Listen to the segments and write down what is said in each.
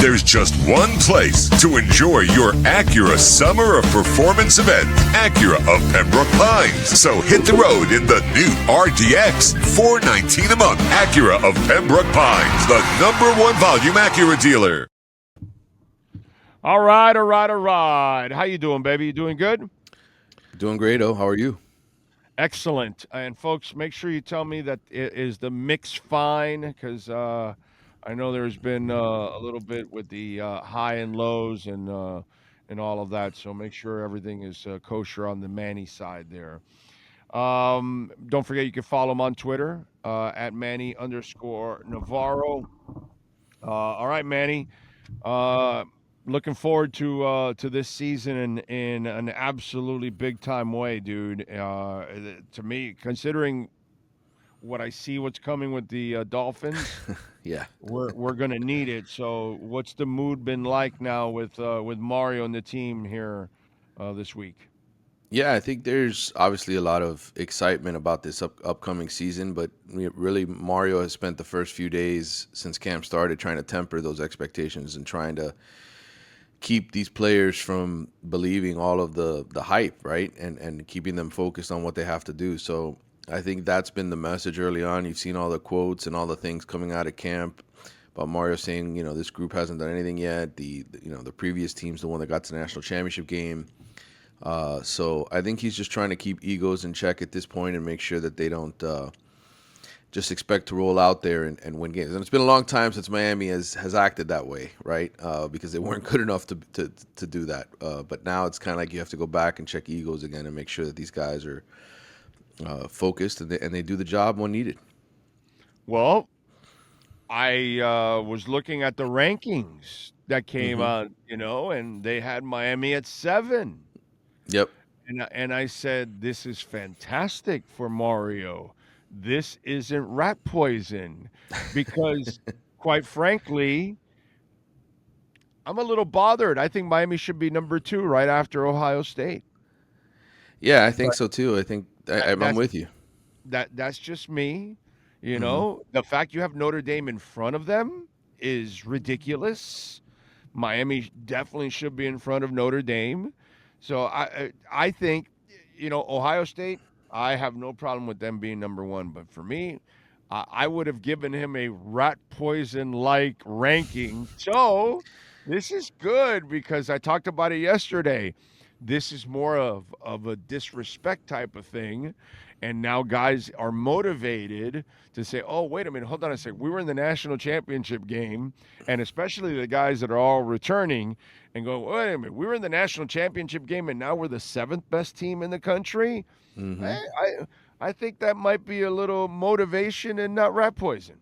There's just one place to enjoy your Acura Summer of Performance event, Acura of Pembroke Pines. So hit the road in the new RDX, $419 a month. Acura of Pembroke Pines, the #1 volume Acura dealer. All right. How you doing, baby? You doing good? Doing great, how are you? Excellent. And folks, make sure you tell me that is the mix fine, because I know there's been a little bit with the high and lows and all of that. So make sure everything is kosher on the Manny side there. Don't forget you can follow him on Twitter at Manny_Navarro. All right, Manny. Uh, Looking forward to this season in an absolutely big time way, dude. To me, considering what I see, what's coming with the Dolphins, Yeah. we're gonna need it. So, what's the mood been like now with Mario and the team here this week? Yeah, I think there's obviously a lot of excitement about this upcoming season, but really Mario has spent the first few days since camp started trying to temper those expectations and trying to keep these players from believing all of the hype, right? And keeping them focused on what they have to do. So I think that's been the message early on. You've seen all the quotes and all the things coming out of camp about Mario saying, this group hasn't done anything yet. The previous team's the one that got to the national championship game. So I think he's just trying to keep egos in check at this point and make sure that they don't just expect to roll out there and win games. And it's been a long time since Miami has acted that way, right? Because they weren't good enough to do that. But now it's kind of like you have to go back and check egos again and make sure that these guys are focused and they do the job when needed. Well, I was looking at the rankings that came Hmm. out, and they had Miami at 7. Yep. And I said, this is fantastic for Mario. This isn't rat poison because, quite frankly, I'm a little bothered. I think Miami should be number 2 right after Ohio State. Yeah, I think But so too. I think that, I'm that's with you. that's just me. Hmm. The fact you have Notre Dame in front of them is ridiculous. Miami definitely should be in front of Notre Dame. So I think, Ohio State, I have no problem with them being number 1, but for me, I would have given him a rat poison like ranking. So this is good because I talked about it yesterday. This is more of a disrespect type of thing. And now guys are motivated to say, oh, wait a minute, hold on a second. We were in the national championship game, and especially the guys that are all returning and go, wait a minute, we were in the national championship game and now we're the 7th best team in the country. Hmm. I think that might be a little motivation and not rat poison.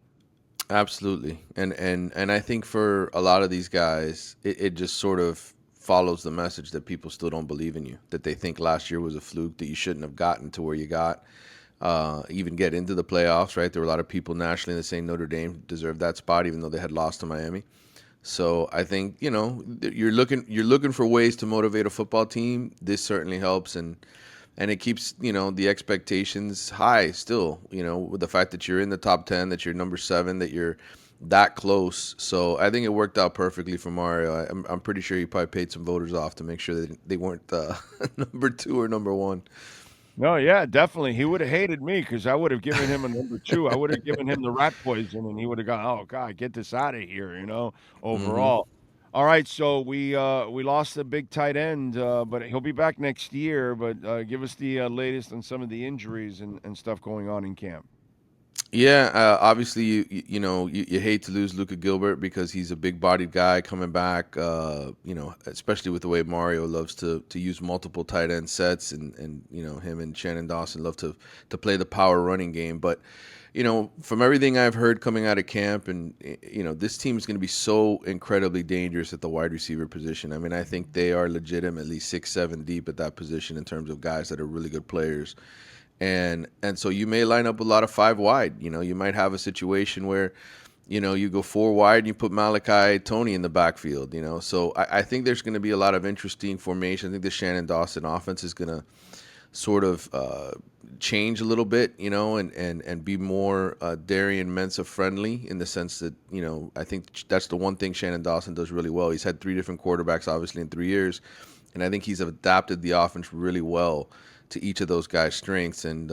Absolutely. And I think for a lot of these guys, it just sort of follows the message that people still don't believe in you, that they think last year was a fluke, that you shouldn't have gotten to where you got, even get into the playoffs, right? There were a lot of people nationally that saying Notre Dame deserved that spot, even though they had lost to Miami. So I think you're looking for ways to motivate a football team. This certainly helps, and it keeps the expectations high still. With the fact that you're in the top 10, that you're number 7, that you're that close. So I think it worked out perfectly for Mario. I'm pretty sure he probably paid some voters off to make sure that they weren't number 2 or number 1. No, yeah, definitely. He would have hated me because I would have given him a number 2. I would have given him the rat poison, and he would have gone, "Oh God, get this out of here," Hmm. overall. All right, so we lost a big tight end, but he'll be back next year. But give us the latest on some of the injuries and stuff going on in camp. Yeah, obviously you hate to lose Luka Gilbert because he's a big-bodied guy coming back. Especially with the way Mario loves to use multiple tight end sets, and him and Shannon Dawson love to play the power running game. But from everything I've heard coming out of camp, and this team is going to be so incredibly dangerous at the wide receiver position. I mean, I think they are legitimately 6, 7 deep at that position in terms of guys that are really good players. And so you may line up a lot of 5 wide. You might have a situation where you go 4 wide and you put Malachi Tony in the backfield. So I think there's going to be a lot of interesting formation. I think the Shannon Dawson offense is going to sort of change a little bit, and be more Darien Mensa friendly in the sense that, I think that's the one thing Shannon Dawson does really well. He's had 3 different quarterbacks, obviously, in 3 years, and I think he's adapted the offense really well to each of those guys' strengths, and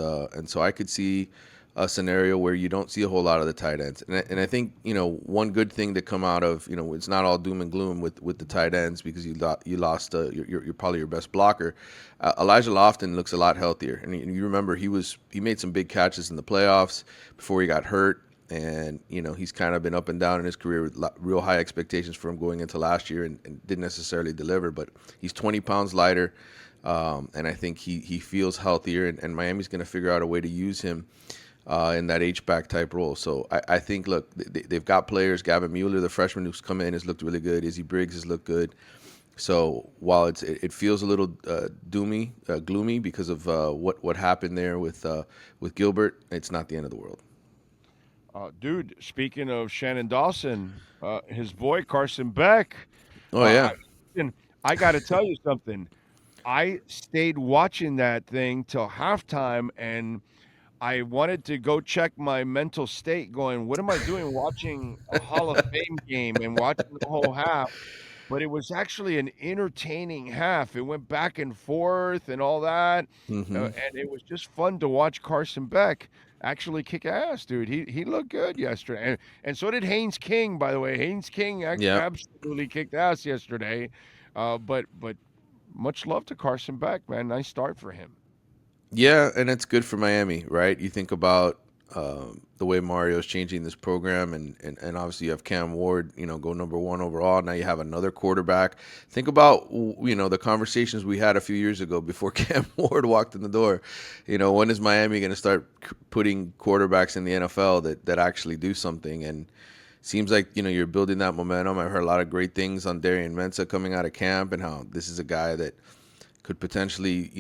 so I could see a scenario where you don't see a whole lot of the tight ends. And I think, one good thing to come out of, it's not all doom and gloom with the tight ends because you lost you're probably your best blocker. Elijah Lofton looks a lot healthier. And you remember he made some big catches in the playoffs before he got hurt. And, he's kind of been up and down in his career with real high expectations for him going into last year and didn't necessarily deliver. But he's 20 pounds lighter. And I think he feels healthier. And Miami's going to figure out a way to use him in that H-back type role. So I think, look, they've got players. Gavin Mueller, the freshman who's come in, has looked really good. Izzy Briggs has looked good. So while it feels a little gloomy because of what happened there with Gilbert, it's not the end of the world. Dude, speaking of Shannon Dawson, his boy Carson Beck. Oh, yeah. I got to tell you something. I stayed watching that thing till halftime, and I wanted to go check my mental state going, what am I doing watching a Hall of Fame game and watching the whole half? But it was actually an entertaining half. It went back and forth and all that. Mm-hmm. And it was just fun to watch Carson Beck actually kick ass, dude. He looked good yesterday. And so did Haynes King, by the way. Haynes King Yeah. absolutely kicked ass yesterday. But much love to Carson Beck, man. Nice start for him. Yeah, and it's good for Miami, right? You think about the way Mario's changing this program, and obviously you have Cam Ward, go number 1 overall. Now you have another quarterback. Think about, the conversations we had a few years ago before Cam Ward walked in the door. When is Miami going to start putting quarterbacks in the NFL that actually do something? And seems like, you're building that momentum. I've heard a lot of great things on Darien Mensa coming out of camp and how this is a guy that could potentially,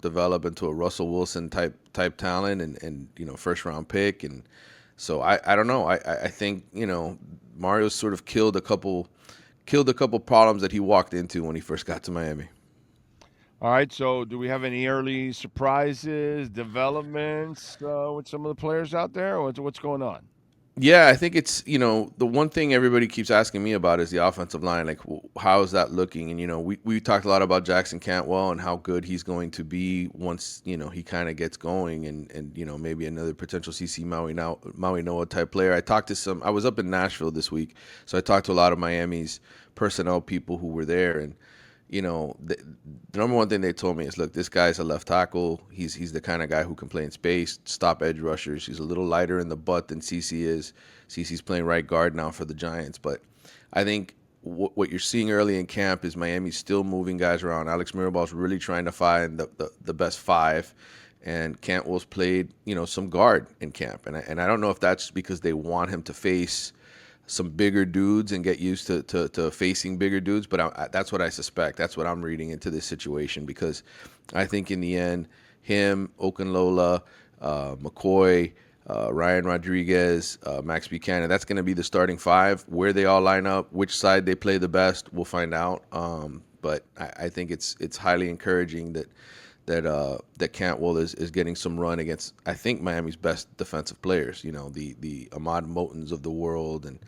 develop into a Russell Wilson type talent and first round pick. And so I don't know. I think, Mario's sort of killed a couple problems that he walked into when he first got to Miami. All right, so do we have any early surprises, developments with some of the players out there? Or what's going on? Yeah, I think it's, the one thing everybody keeps asking me about is the offensive line. Like, how is that looking? And, we talked a lot about Jackson Cantwell and how good he's going to be once, he kind of gets going and maybe another potential CC Maui Noah type player. I was up in Nashville this week, so I talked to a lot of Miami's personnel people who were there. And, the number one thing they told me is, look, this guy's a left tackle. He's the kind of guy who can play in space, stop edge rushers. He's a little lighter in the butt than CC is. CC's playing right guard now for the Giants. But I think what you're seeing early in camp is Miami's still moving guys around. Alex Mirabal's really trying to find the best 5. And Cantwell's played, some guard in camp. And I don't know if that's because they want him to face some bigger dudes and get used to facing bigger dudes, but that's what I suspect. That's what I'm reading into this situation, because I think in the end, him, Okunlola, McCoy, Ryan Rodriguez, Max Buchanan, that's going to be the starting 5. Where they all line up, which side they play the best, we'll find out. But I think it's highly encouraging that Cantwell is getting some run against, I think, Miami's best defensive players. The Ahmad Motons of the world and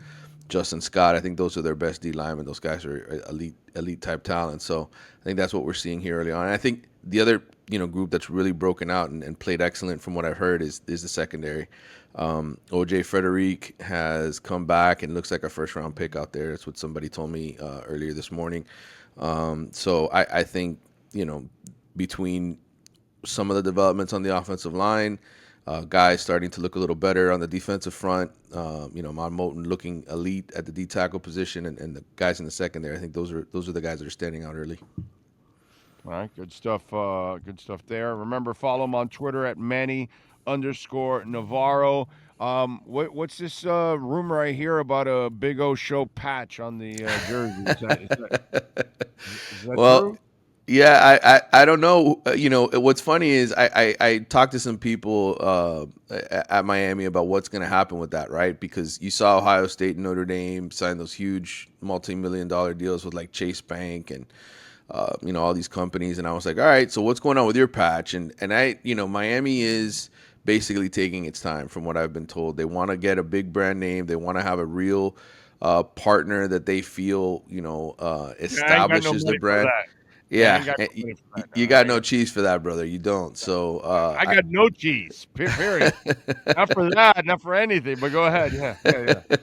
Justin Scott. I think those are their best D linemen. Those guys are elite type talent. So I think that's what we're seeing here early on. And I think the other group that's really broken out and played excellent from what I've heard is the secondary. OJ Frederic has come back and looks like a first round pick out there. That's what somebody told me earlier this morning. So I think between some of the developments on the offensive line, guys starting to look a little better on the defensive front, Ahmad Moton looking elite at the D tackle position, and the guys in the secondary, I think those are the guys that are standing out early. All right, good stuff. Good stuff there. Remember, follow him on Twitter at Manny_Navarro. What's this rumor I hear about a Big O Show patch on the jersey? Is that Well, true? yeah, I don't know. What's funny is I talked to some people at Miami about what's going to happen with that, right? Because you saw Ohio State and Notre Dame sign those huge multi-million-dollar deals with like Chase Bank and all these companies, and I was like, all right, so what's going on with your patch? And Miami is basically taking its time, from what I've been told. They want to get a big brand name. They want to have a real partner that they feel Yeah, I ain't got no establishes the money for brand. that. Yeah, I Yeah, ain't got and no money for that. No, you I got ain't no got. cheese for that, brother. You don't. So I got no cheese. Period. Not for that. Not for anything. But go ahead. Yeah. Yeah. Yeah.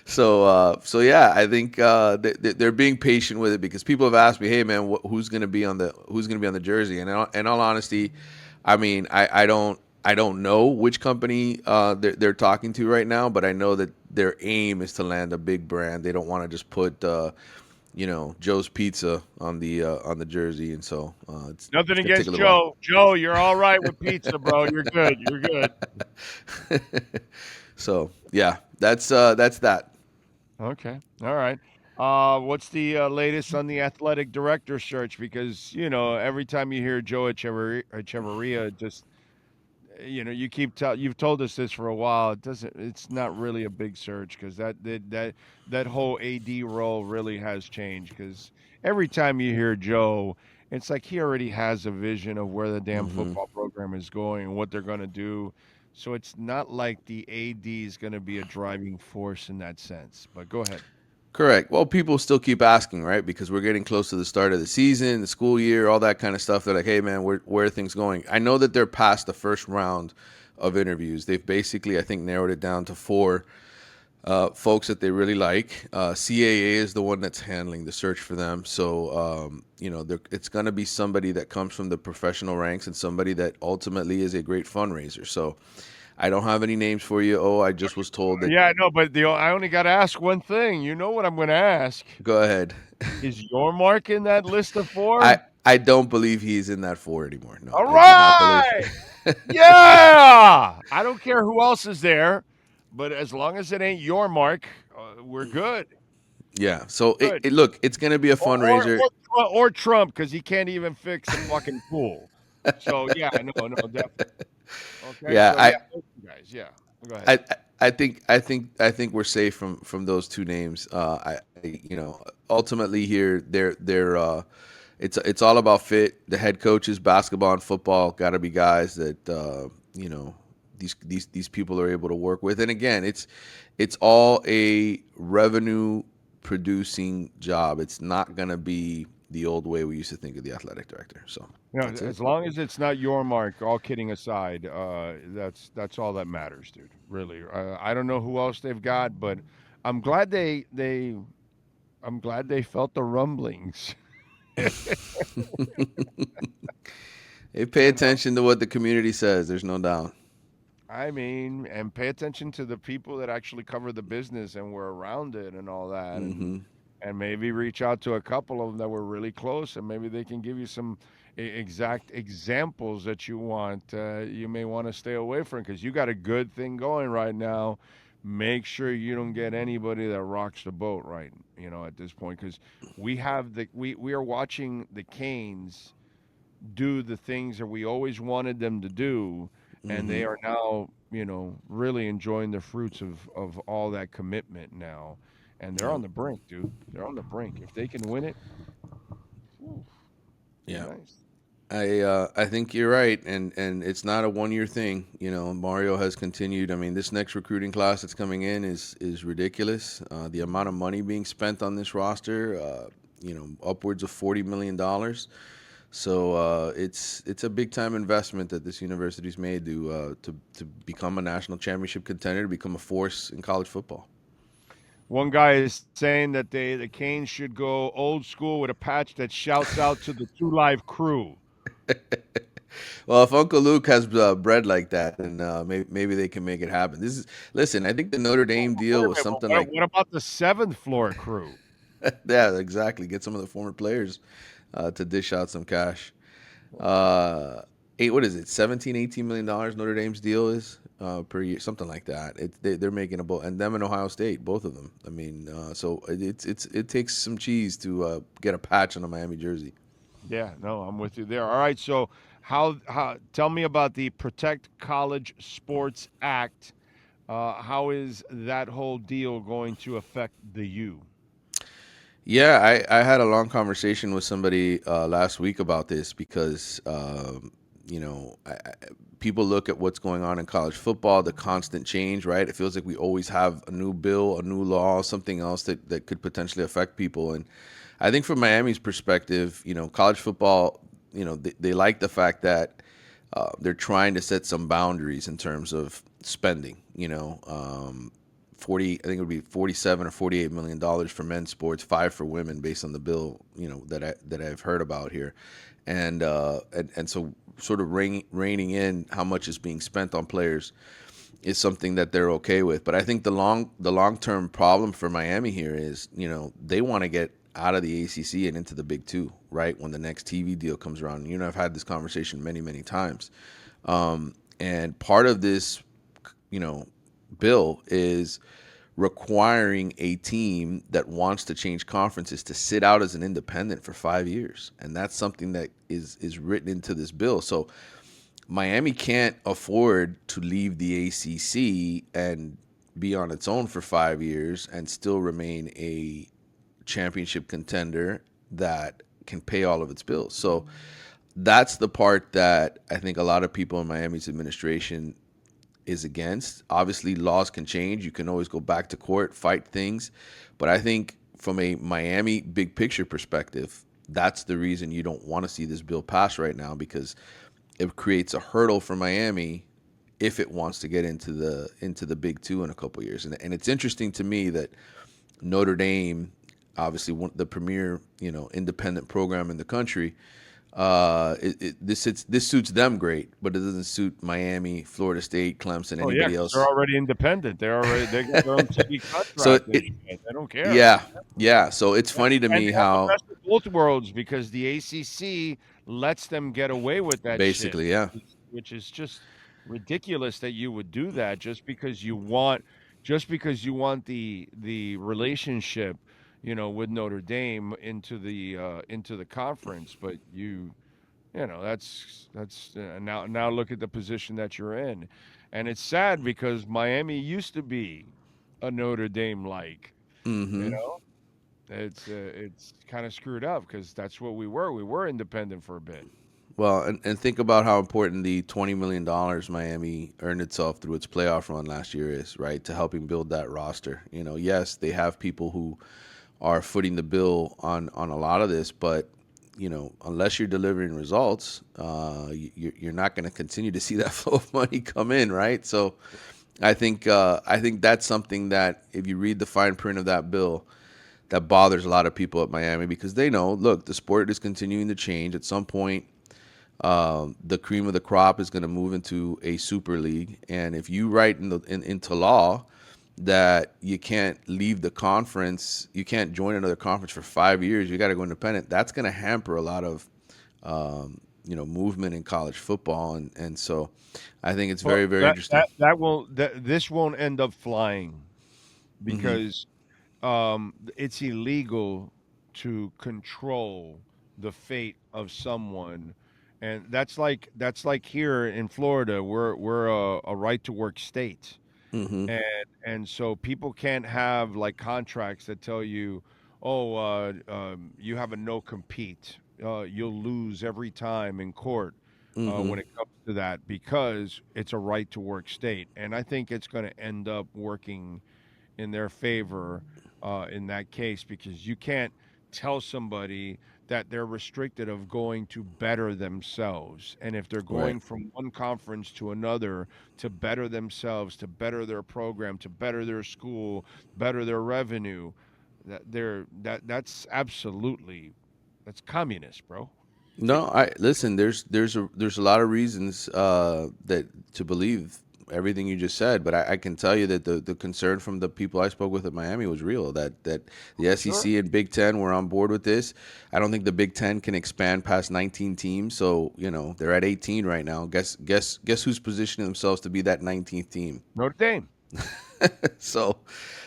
so yeah, I think they're being patient with it, because people have asked me, "Hey, man, who's gonna be on the jersey?" And in all honesty, I mean, I don't know which company they're talking to right now, but I know that their aim is to land a big brand. They don't want to just put Joe's Pizza on the jersey, and so Nothing it's gonna take against a little while. Joe. Joe, you're all right with pizza, bro. You're good. You're good. So yeah, that's that. Okay. All right. What's the latest on the athletic director search? Because every time you hear Joe Echeverria, it just you've told us this for a while. It's not really a big search, because that whole AD role really has changed. Because every time you hear Joe, it's like he already has a vision of where the damn Hmm. football program is going and what they're going to do. So it's not like the AD is going to be a driving force in that sense. But go ahead. Correct. Well, people still keep asking, right? Because we're getting close to the start of the season, the school year, all that kind of stuff. They're like, "Hey, man, where are things going?" I know that they're past the first round of interviews. They've basically, I think, narrowed it down to four folks that they really like. CAA is the one that's handling the search for them. So, it's going to be somebody that comes from the professional ranks, and somebody that ultimately is a great fundraiser. So, I don't have any names for you. Oh, I just was told that. Yeah, I know, but I only got to ask one thing. You know what I'm going to ask? Go ahead. Is your mark in that list of I four? I don't believe he's in that four anymore. No, All I do not believe. right. Yeah. I don't care who else is there, but as long as it ain't your mark, we're good. Yeah. So Good. look, it's gonna be a Or or fundraiser. or Trump, because he can't even fix a fucking pool. So yeah, no, no, definitely. Okay, Yeah. so yeah, those two guys. Yeah, go ahead. I I think we're safe from those two names. Ultimately here they're it's all about fit. The head coaches, basketball and football, got to be guys that these people are able to work with. And again, it's all a revenue producing job. It's not gonna be the old way we used to think of the athletic director. So that's it. As long as it's not your mark, all kidding aside, that's all that matters, dude. Really, I don't know who else they've got, but I'm glad I'm glad they felt the rumblings. They pay You know, attention to what the community says. There's no doubt. I mean, and pay attention to the people that actually cover the business and were around it and all that, Hmm. and maybe reach out to a couple of them that were really close, and maybe they can give you some exact examples that you may want to stay away from, because you got a good thing going right now. Make sure you don't get anybody that rocks the boat, right? At this point, because we are watching the Canes do the things that we always wanted them to do, and Hmm. they are now, really enjoying the fruits of all that commitment now, and they're Yeah. on the brink, dude. They're on the brink. If they can win it, ooh, be Yeah. nice. I think you're right, and it's not a 1 year thing. Mario has continued. I mean, this next recruiting class that's coming in is ridiculous. The amount of money being spent on this roster, upwards of $40 million. So it's a big time investment that this university's made to become a national championship contender, to become a force in college football. One guy is saying that the Canes should go old school with a patch that shouts out to the Two Live crew. Well, if Uncle Luke has bread like that, then maybe they can make it happen. Listen. I think the Notre Dame Wait deal a was minute, but something like, what about the seventh floor crew? yeah, exactly. Get some of the former players to dish out some cash. Uh, what is it? 17, $18 million Notre Dame's deal is per year, something like that. They're making a boat, and them in Ohio State, both of them. I mean, so it takes some cheese to get a patch on a Miami jersey. Yeah, no, I'm with you there. All right, so how tell me about the Protect College Sports Act. How is that whole deal going to affect the U? Yeah, I had a long conversation with somebody last week about this because, people look at what's going on in college football, the constant change, right? It feels like we always have a new bill, a new law, something else that could potentially affect people. And I think from Miami's perspective, college football, they like the fact that they're trying to set some boundaries in terms of spending. 40, I think it would be 47 or 48 million dollars for men's sports, five for women, based on the bill that I've heard about here, and so sort of reining in how much is being spent on players is something that they're okay with. But I think the long term problem for Miami here is, they want to get out of the ACC and into the Big Two, right? When the next TV deal comes around. I've had this conversation many times, and part of this, you know, bill is requiring a team that wants to change conferences to sit out as an independent for 5 years, and that's something that is written into this bill. So Miami can't afford to leave the ACC and be on its own for 5 years and still remain a championship contender that can pay all of its bills. So that's the part that I think a lot of people in Miami's administration is against. Obviously, laws can change. You can always go back to court, fight things. But I think from a Miami big picture perspective, that's the reason you don't want to see this bill pass right now, because it creates a hurdle for Miami if it wants to get into the Big Two in a couple of years. And it's interesting to me that Notre Dame, obviously the premier independent program in the country, this suits them great, but it doesn't suit Miami, Florida State, Clemson, Oh yeah, anybody because they're else. already independent. They got their own TV So contract and it, shit. They don't care. yeah, yeah. So it's funny to And me they have the how best of both worlds because the ACC lets them get away with that shit, basically, yeah. which is just ridiculous that you would do that just because you want the relationship, with Notre Dame into the conference, but that's now look at the position that you're in, and it's sad because Miami used to be a Notre Dame like, you Hmm. know. It's kind of screwed up because that's what we were. We were independent for a bit. Well, and think about how important the $20 million Miami earned itself through its playoff run last year is, right? To helping build that roster. Yes, they have people who are footing the bill on a lot of this, but unless you're delivering results, you're not going to continue to see that flow of money come in, right? So I think that's something that, if you read the fine print of that bill, that bothers a lot of people at Miami, because they know, look, the sport is continuing to change. At some point, the cream of the crop is going to move into a super league, and if you write into law that you can't leave the conference, you can't join another conference for 5 years, you got to go independent. That's going to hamper a lot of movement in college football, and so I think it's Well, very, very interesting. this won't end up flying Hmm. because it's illegal to control the fate of someone, and that's like here in Florida. We're a right to work state. Hmm. And so people can't have like contracts that tell you, oh, you have a no compete. You'll lose every time in court Hmm. when it comes to that because it's a right to work state. And I think it's going to end up working in their favor in that case because you can't tell somebody that they're restricted of going to better themselves. And if they're Right. going from one conference to another to better themselves, to better their program, to better their school, better their revenue, that's communist, bro. No, I listen. There's a lot of reasons that to believe everything you just said, but I can tell you that the concern from the people I spoke with at Miami was real. That the Sure. SEC and Big Ten were on board with this. I don't think the Big Ten can expand past 19 teams, so they're at 18 right now. Guess who's positioning themselves to be that 19th team? Notre Dame. So,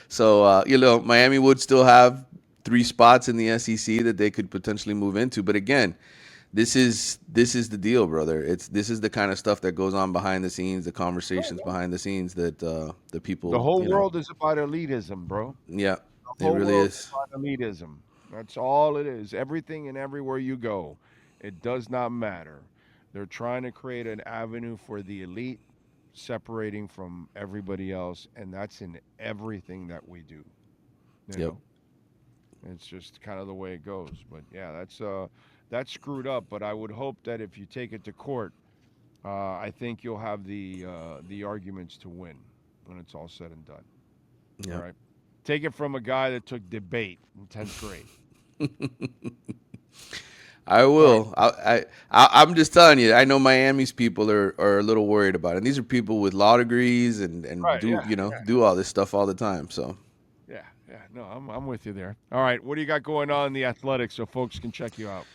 so Miami would still have three spots in the SEC that they could potentially move into, but again, this is the deal, brother. This is the kind of stuff that goes on behind the scenes, the conversations behind the scenes that the The people, whole world is about elitism, bro. yeah, The it whole really world is is. about elitism. That's all it is. Everything and everywhere you go, it does not matter. They're trying to create an avenue for the elite, separating from everybody else, and that's in everything that we do. You Yep. know, it's just kind of the way it goes. But yeah, that's screwed up. But I would hope that if you take it to court, I think you'll have the arguments to win when it's all said and done. All Yep. right. Take it from a guy that took debate in 10th grade. I will. I'm just telling you. I know Miami's people are a little worried about it. And these are people with law degrees and Right. do Yeah. do all this stuff all the time. So Yeah. Yeah. No, I'm with you there. All right. What do you got going on in the athletics so folks can check you out?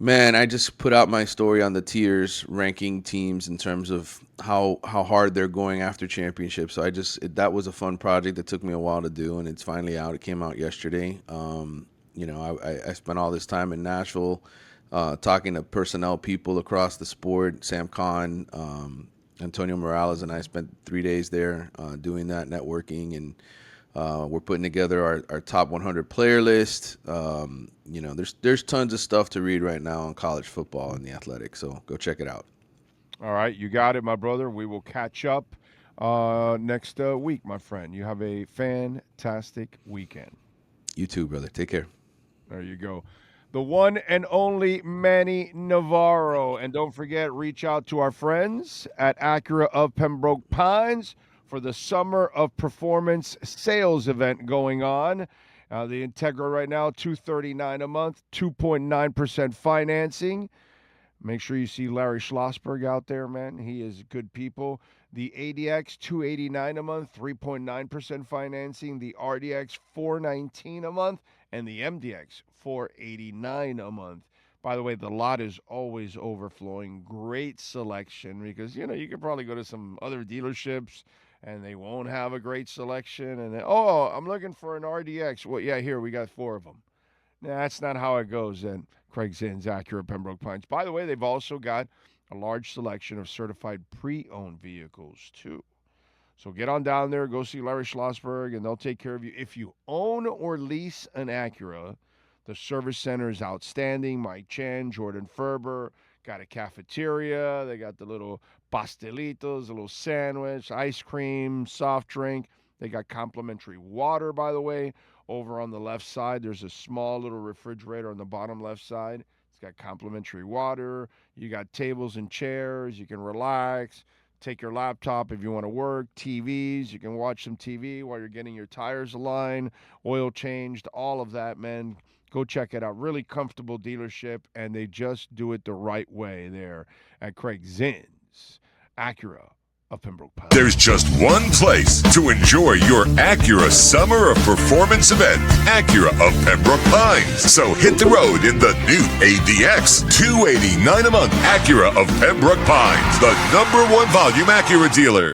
man, I just put out my story on the tiers ranking teams in terms of how hard they're going after championships. So that was a fun project that took me a while to do, and it's finally out. It came out yesterday. I spent all this time in Nashville talking to personnel people across the sport. Sam Khan, Antonio Morales, and I spent 3 days there doing that, networking, and we're putting together our top 100 player list. There's tons of stuff to read right now on college football and the athletics, so go check it out. All right. You got it, my brother. We will catch up next week, my friend. You have a fantastic weekend. You too, brother. Take care. There you go. The one and only Manny Navarro. And don't forget, reach out to our friends at Acura of Pembroke Pines for the Summer of Performance sales event going on. The Integra right now, $239 a month, 2.9% financing. Make sure you see Larry Schlossberg out there, man. He is good people. The ADX, $289 a month, 3.9% financing. The RDX, $419 a month. And the MDX, $489 a month. By the way, the lot is always overflowing. Great selection because, you could probably go to some other dealerships and they won't have a great selection. And then, I'm looking for an RDX. Well, yeah, here, we got 4 of them. Nah, that's not how it goes then. Craig Zinn's Acura Pembroke Pines. By the way, they've also got a large selection of certified pre-owned vehicles, too. So get on down there, go see Larry Schlossberg, and they'll take care of you. If you own or lease an Acura, the service center is outstanding. Mike Chan, Jordan Ferber, got a cafeteria. They got the little pastelitos, a little sandwich, ice cream, soft drink. They got complimentary water, by the way. Over on the left side, there's a small little refrigerator on the bottom left side. It's got complimentary water. You got tables and chairs. You can relax. Take your laptop if you want to work. TVs. You can watch some TV while you're getting your tires aligned, oil changed, all of that, man. Go check it out. Really comfortable dealership, and they just do it the right way there at Craig Zinn's Acura of Pembroke Pines. There's just one place to enjoy your Acura Summer of Performance event, Acura of Pembroke Pines. So hit the road in the new ADX, $289 a month. Acura of Pembroke Pines, the #1 volume Acura dealer.